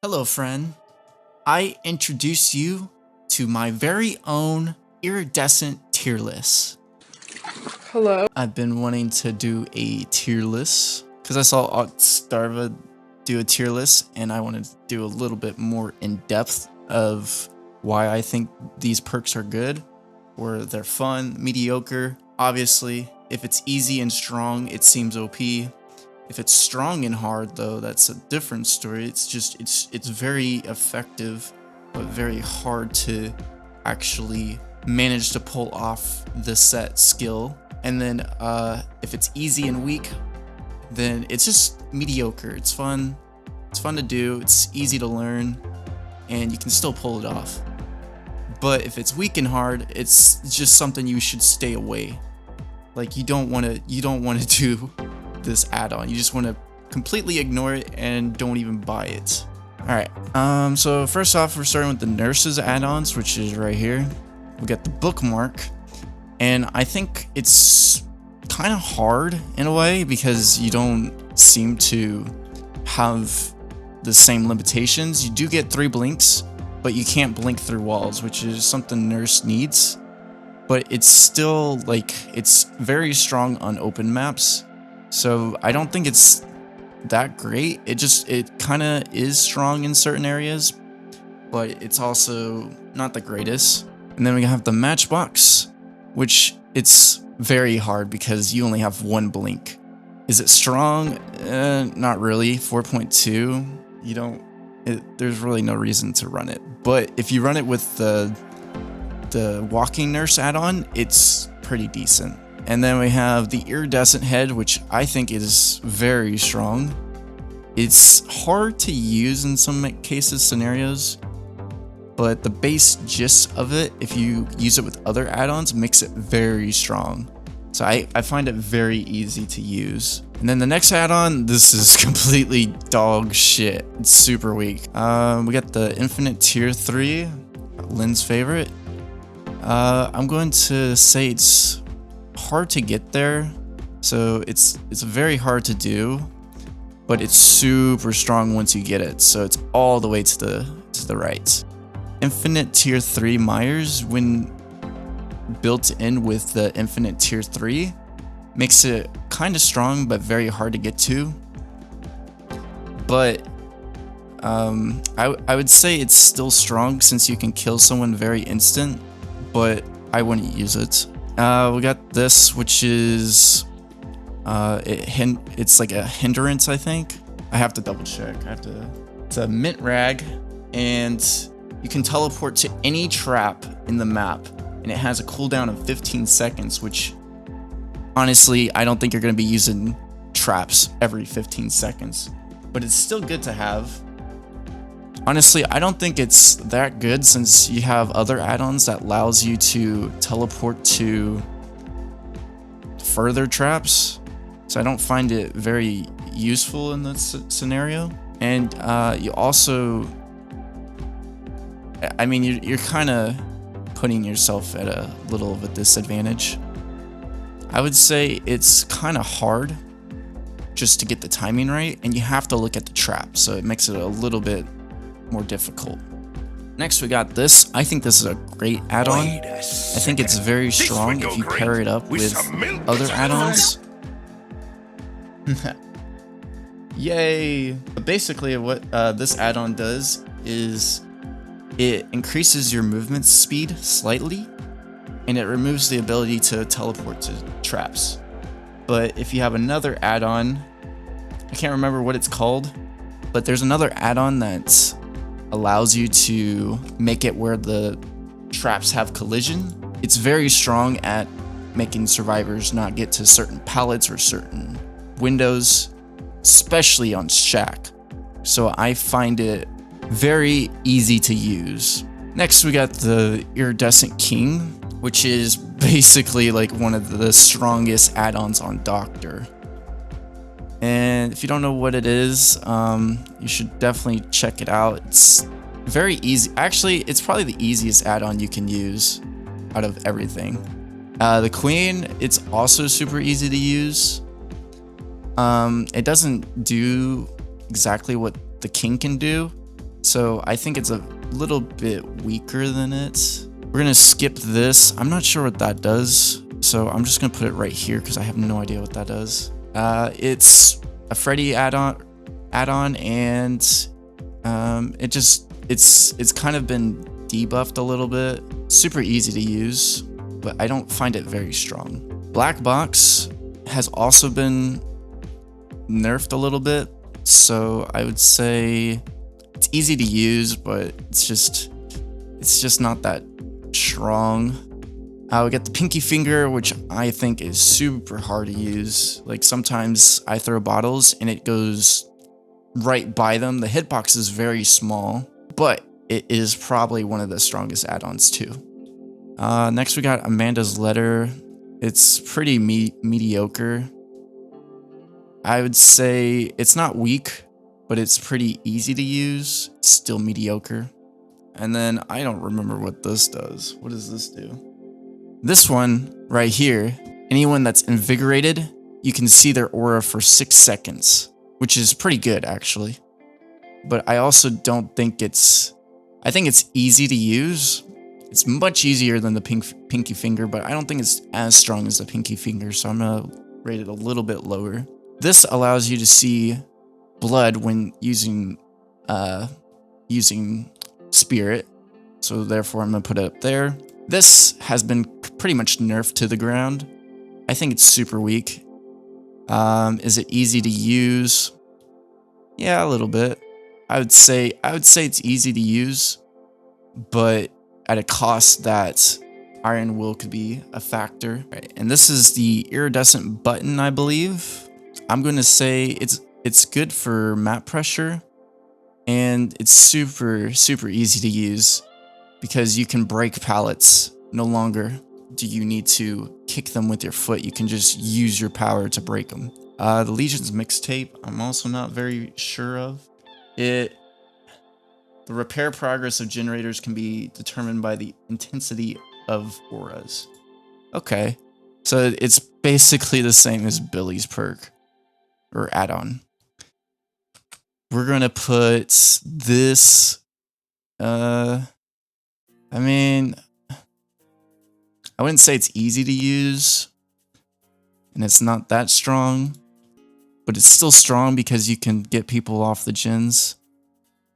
Hello, friend. I introduce you to my very own iridescent Tearless. Hello. I've been wanting to do a Tearless because I saw Starva do a Tearless, and I wanted to do a little bit more in depth of why I think these perks are good, or they're fun, mediocre. Obviously, if it's easy and strong, it seems OP. If it's strong and hard, though, that's a different story. It's very effective, but very hard to actually manage to pull off the set skill. And then if it's easy and weak, then it's just mediocre. It's fun to do, it's easy to learn, and you can still pull it off. But if it's weak and hard, it's just something you should stay away. Like you don't want to do this add-on. You just want to completely ignore it and don't even buy it. Alright, so first off, we're starting with the nurses add-ons, which is right here. We got the bookmark, and I think it's kind of hard in a way because you don't seem to have the same limitations. You do get 3 blinks, but you can't blink through walls, which is something nurse needs. But it's still like, it's very strong on open maps. So I don't think it's that great. It kind of is strong in certain areas, but it's also not the greatest. And then we have the matchbox, which it's very hard because you only have 1 blink. Is it strong? Not really. 4.2. There's really no reason to run it. But if you run it with the walking nurse add-on, it's pretty decent. And then we have the iridescent head, which I think is very strong. It's hard to use in some cases, scenarios, but the base gist of it, if you use it with other add-ons, makes it very strong. So I find it very easy to use. And then the next add-on, this is completely dog shit. It's super weak. We got the infinite tier 3, Lynn's favorite. I'm going to say it's hard to get there, so it's very hard to do, but it's super strong once you get it. So it's all the way to the right. Infinite tier 3 Myers, when built in with the infinite tier 3, makes it kind of strong but very hard to get to. But I would say it's still strong since you can kill someone very instant, but I wouldn't use it. We got this, which is it's like a hindrance, I think. I have to double check. It's a mint rag, and you can teleport to any trap in the map, and it has a cooldown of 15 seconds, which honestly, I don't think you're going to be using traps every 15 seconds, but it's still good to have. Honestly, I don't think it's that good since you have other add-ons that allows you to teleport to further traps. So I don't find it very useful in this scenario. And you also, I mean, you're kind of putting yourself at a little of a disadvantage. I would say it's kind of hard just to get the timing right, and you have to look at the trap, so it makes it a little bit more difficult. Next, we got this. I think this is a great add-on. I think it's very strong if you pair it up with other add-ons. Yay! But basically, what this add-on does is it increases your movement speed slightly, and it removes the ability to teleport to traps. But if you have another add-on, I can't remember what it's called, but there's another add-on that allows you to make it where the traps have collision. It's very strong at making survivors not get to certain pallets or certain windows, especially on Shack. So I find it very easy to use. Next, we got the Iridescent King, which is basically like one of the strongest add-ons on Doctor. And if you don't know what it is, you should definitely check it out. It's very easy. Actually, it's probably the easiest add-on you can use out of everything. The Queen, it's also super easy to use. It doesn't do exactly what the King can do, So I think it's a little bit weaker than it. We're gonna skip this. I'm not sure what that does, so I'm just gonna put it right here because I have no idea what that does. It's a Freddy add-on, and it's kind of been debuffed a little bit. Super easy to use, but I don't find it very strong. Black Box has also been nerfed a little bit, so I would say it's easy to use, but it's just not that strong. We get the Pinky Finger, which I think is super hard to use. Like sometimes I throw bottles and it goes right by them. The hitbox is very small, but it is probably one of the strongest add-ons too. Next we got Amanda's Letter. It's pretty mediocre. I would say it's not weak, but it's pretty easy to use. It's still mediocre. And then I don't remember what this does. What does this do? This one right here, anyone that's invigorated, you can see their aura for 6 seconds, which is pretty good actually. But I also don't think I think it's easy to use. It's much easier than the Pinky Finger, but I don't think it's as strong as the Pinky Finger, so I'm gonna rate it a little bit lower. This allows you to see blood when using Spirit, so therefore I'm gonna put it up there. This has been pretty much nerfed to the ground. I think it's super weak. Is it easy to use? Yeah, a little bit. I would say it's easy to use, but at a cost that Iron Will could be a factor. Right, and this is the Iridescent Button, I believe. I'm going to say it's good for map pressure, and it's super easy to use because you can break pallets. No longer do you need to kick them with your foot. You can just use your power to break them. The Legion's Mixtape, I'm also not very sure of. The repair progress of generators can be determined by the intensity of auras. Okay, so it's basically the same as Billy's perk or add-on. We're gonna put this. I mean, I wouldn't say it's easy to use, and it's not that strong, but it's still strong because you can get people off the gens.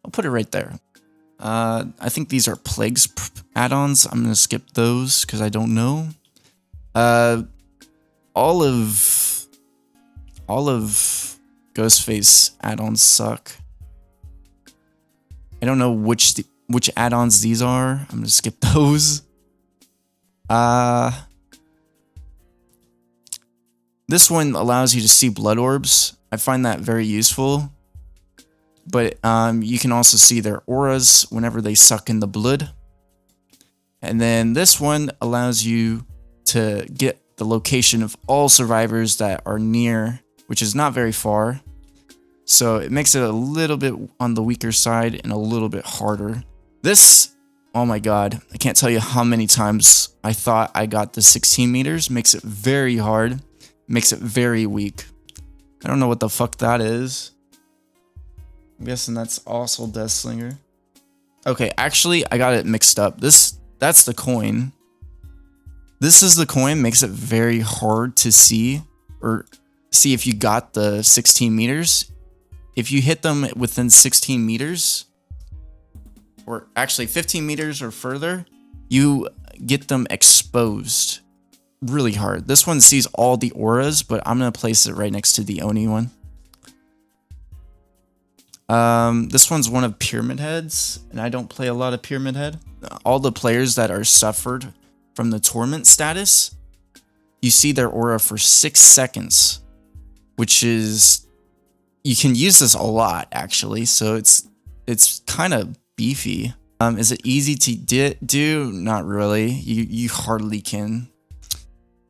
I'll put it right there. I think these are Plagues add-ons. I'm gonna skip those because I don't know. All of Ghostface add-ons suck. I don't know which add-ons these are. I'm gonna skip those. This one allows you to see blood orbs. I find that very useful. But you can also see their auras whenever they suck in the blood. And then this one allows you to get the location of all survivors that are near, which is not very far. So it makes it a little bit on the weaker side and a little bit harder. This, oh my god, I can't tell you how many times I thought I got the 16 meters. Makes it very hard, makes it very weak. I don't know what the fuck that is. I'm guessing that's also Deathslinger. Okay, actually, I got it mixed up. That's the coin. This is the coin, makes it very hard to see, or see if you got the 16 meters. If you hit them within 16 meters, or actually 15 meters or further, you get them exposed really hard. This one sees all the auras, but I'm going to place it right next to the Oni one. This one's one of Pyramid Heads, and I don't play a lot of Pyramid Head. All the players that are suffered from the Torment status, you see their aura for 6 seconds, which is, you can use this a lot actually, so it's kind of beefy. Is it easy to do? Not really. You hardly can.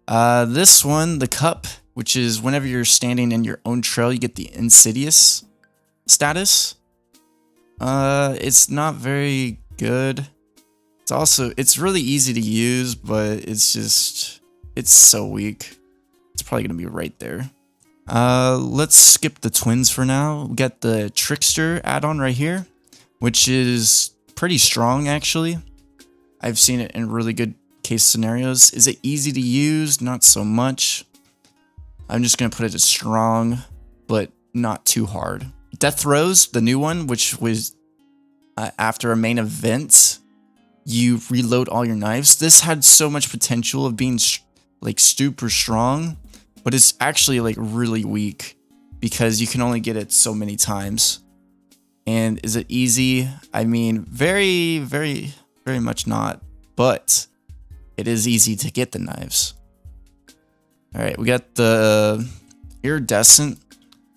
This one, the Cup, which is whenever you're standing in your own trail, you get the Insidious status. It's not very good. It's really easy to use, but it's so weak. It's probably gonna be right there. Let's skip the twins for now. We got the Trickster add-on right here. which is pretty strong actually. I've seen it in really good case scenarios. Is it easy to use? Not so much. I'm just gonna put it as strong, but not too hard. Death Throes, the new one, which was after a main event, you reload all your knives. This had so much potential of being like super strong, but it's actually like really weak because you can only get it so many times. And is it easy? I mean, very, very, very much not, but it is easy to get the knives. All right, we got the Iridescent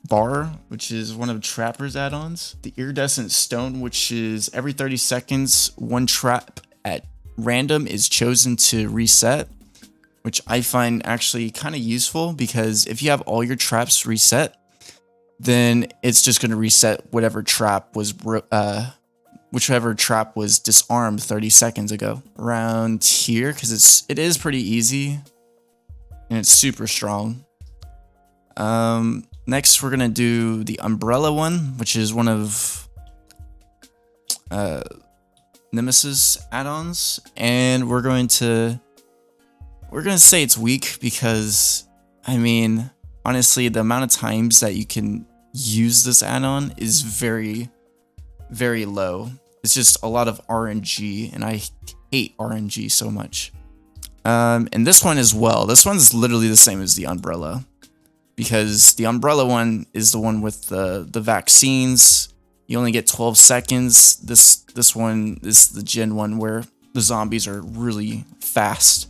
Bar, which is one of Trapper's add-ons. The Iridescent Stone, which is every 30 seconds, one trap at random is chosen to reset, which I find actually kind of useful because if you have all your traps reset, then it's just going to reset whatever trap was whichever trap was disarmed 30 seconds ago. Around here, because it is pretty easy and it's super strong. Next, we're gonna do the umbrella one, which is one of Nemesis add-ons, and we're gonna say it's weak because, I mean, honestly, the amount of times that you can use this add-on is very, very low. It's just a lot of RNG, and I hate RNG so much. And this one as well. This one's literally the same as the umbrella, because the umbrella one is the one with the vaccines. You only get 12 seconds. This one is the gen one where the zombies are really fast.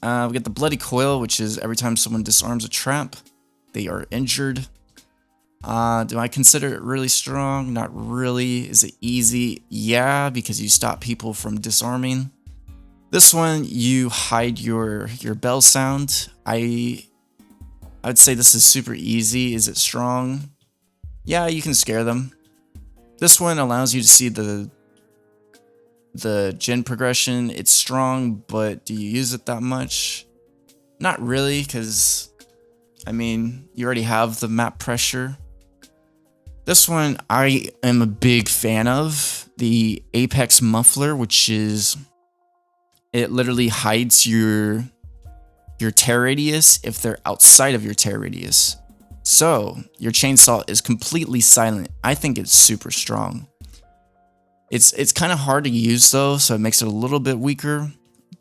We get the bloody coil, which is every time someone disarms a trap, they are injured. Do I consider it really strong? Not really. Is it easy? Yeah, because you stop people from disarming. This one, you hide your bell sound. I would say this is super easy. Is it strong? Yeah, you can scare them. This one allows you to see the gen progression. It's strong, but do you use it that much? Not really, because, I mean, you already have the map pressure. This one I am a big fan of. The Apex Muffler, which is, it literally hides your tear radius if they're outside of your tear radius. So your chainsaw is completely silent. I think it's super strong. It's kind of hard to use though, so it makes it a little bit weaker,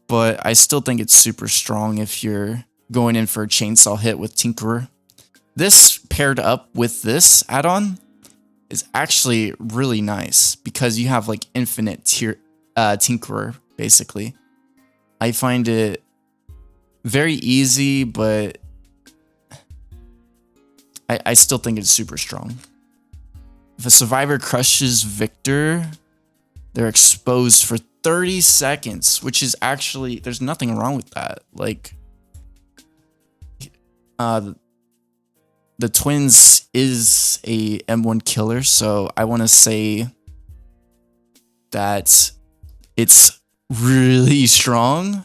but I still think it's super strong if you're going in for a chainsaw hit with Tinkerer. This paired up with this add-on is actually really nice because you have like infinite Tinkerer basically. I find it very easy, but I still think it's super strong. If a survivor crushes Victor, they're exposed for 30 seconds, which is actually, there's nothing wrong with that. Like, the Twins is a M1 killer, so I want to say that it's really strong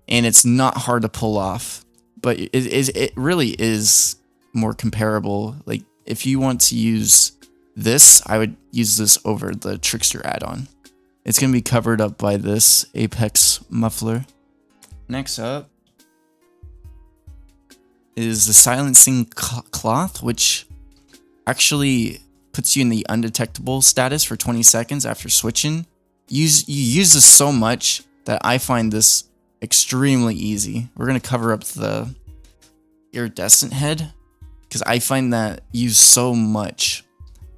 and it's not hard to pull off, but it really is more comparable. Like, if you want to use this, I would use this over the Trickster add-on. It's going to be covered up by this Apex Muffler. Next up is the Silencing Cloth, which actually puts you in the undetectable status for 20 seconds after switching. You use this so much that I find this extremely easy. We're going to cover up the Iridescent head because I find that used so much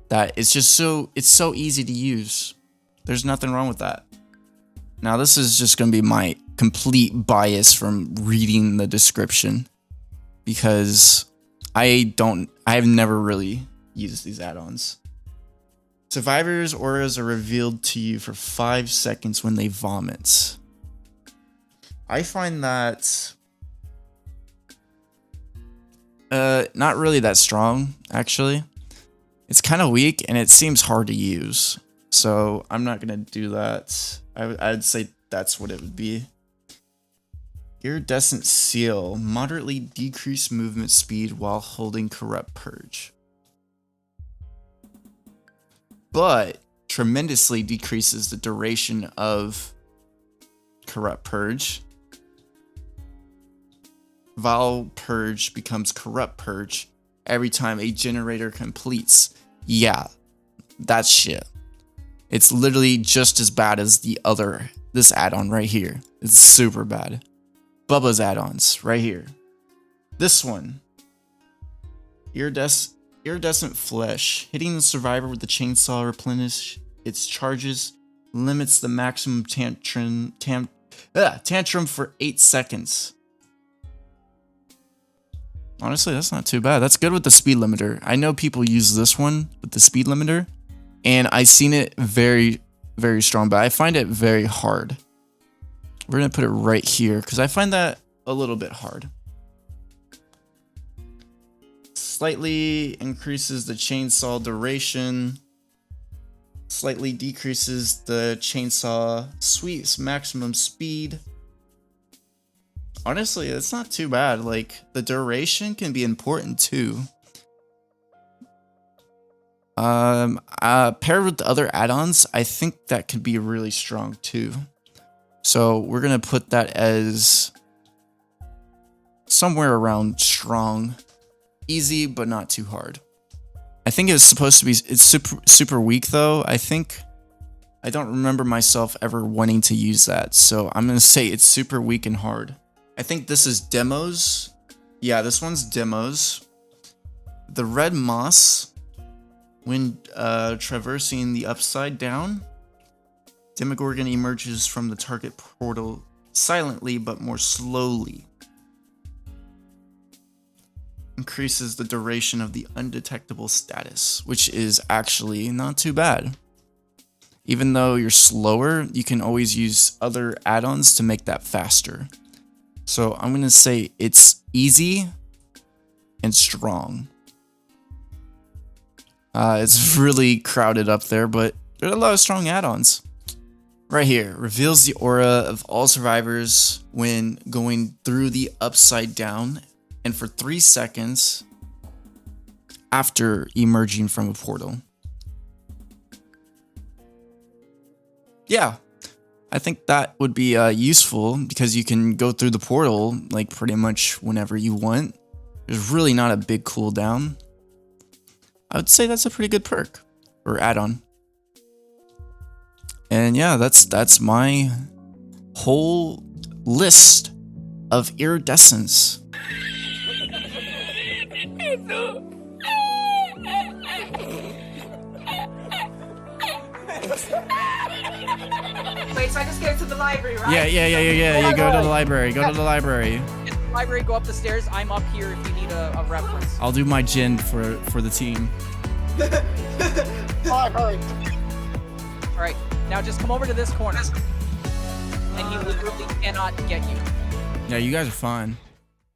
that it's just so easy to use. There's nothing wrong with that. Now this is just going to be my complete bias from reading the description because I've never really used these add-ons. Survivors' auras are revealed to you for 5 seconds when they vomit. I find that not really that strong, actually. It's kind of weak and it seems hard to use. So I'm not going to do that. I'd say that's what it would be. Iridescent Seal. Moderately decrease movement speed while holding Corrupt Purge. But tremendously decreases the duration of Corrupt Purge. Vile Purge becomes Corrupt Purge every time a generator completes. Yeah, that's shit. It's literally just as bad as this add-on right here. It's super bad. Bubba's add-ons right here. This one. Iridescent Flesh. Hitting the survivor with the chainsaw replenish its charges. Limits the maximum tantrum for 8 seconds. Honestly, that's not too bad. That's good with the speed limiter. I know people use this one with the speed limiter, and I've seen it very, very strong, but I find it very hard. We're going to put it right here because I find that a little bit hard. Slightly increases the chainsaw duration. Slightly decreases the chainsaw sweep's maximum speed. Honestly, it's not too bad. Like, the duration can be important too. Paired with the other add-ons, I think that could be really strong too. So we're gonna put that as somewhere around strong, easy but not too hard. I think it's supposed to be. It's super weak though. I don't remember myself ever wanting to use that, so I'm gonna say it's super weak and hard. I think this is demos. Yeah, this one's demos. The red moss, when traversing the upside down, Demogorgon emerges from the target portal silently but more slowly. Increases the duration of the undetectable status, which is actually not too bad. Even though you're slower, you can always use other add-ons to make that faster. So I'm going to say it's easy and strong. It's really crowded up there, but there are a lot of strong add-ons. Right here, reveals the aura of all survivors when going through the upside down and for 3 seconds after emerging from a portal. Yeah. I think that would be useful because you can go through the portal like pretty much whenever you want. There's really not a big cooldown. I would say that's a pretty good perk or add-on. And yeah, that's my whole list of iridescence. Wait, so I just go to the library, right? Yeah. You go to the library. Go to the library. Library, go up the stairs. I'm up here if you need a reference. I'll do my gin for the team. Alright, now just come over to this corner. And he literally cannot get you. Yeah, you guys are fine.